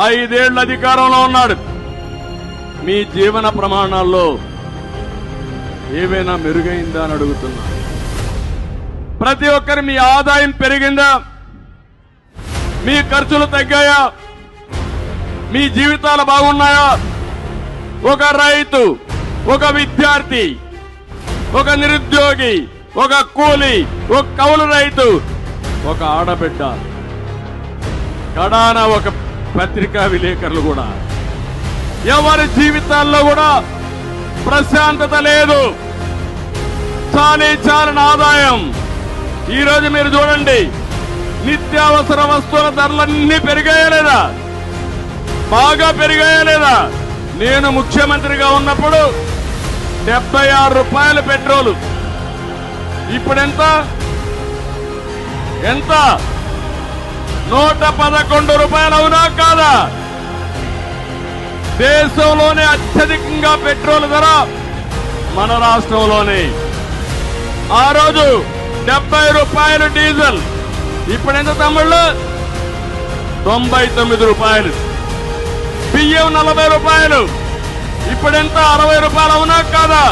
5 ఏళ్ల అధికారంలో ఉన్నాడు. మీ జీవన ప్రమాణాల్లో ఏవైనా మెరుగైందా అని అడుగుతున్నా. ప్రతి ఒక్కరి మీ ఆదాయం పెరిగిందా? మీ ఖర్చులు తగ్గాయా? మీ జీవితాలు బాగున్నాయా? ఒక రైతు, ఒక విద్యార్థి, ఒక నిరుద్యోగి, ఒక కూలి, ఒక కౌలు రైతు, ఒక ఆడబిడ్డ, కడాన ఒక పత్రికా విలేకరులు కూడా ఎవరి జీవితాల్లో కూడా ప్రశాంతత లేదు. చాలని ఆదాయం. ఈరోజు మీరు చూడండి, నిత్యావసర వస్తువుల ధరలన్నీ పెరిగాయా లేదా? బాగా పెరిగాయా లేదా? నేను ముఖ్యమంత్రిగా ఉన్నప్పుడు 76 రూపాయలు పెట్రోలు. ఇప్పుడెంత? ఎంత? 111 రూపాయలు. అవునా కాదా? దేశంలోనే అత్యధికంగా పెట్రోల్ ధర మన రాష్ట్రంలోనే. ఆ రోజు 70 రూపాయలు డీజిల్. ఇప్పుడెంత తమ్ముళ్ళు? 99 రూపాయలు. బియ్యం 40 రూపాయలు. ఇప్పుడెంత? 60 రూపాయలు. అవునా కాదా?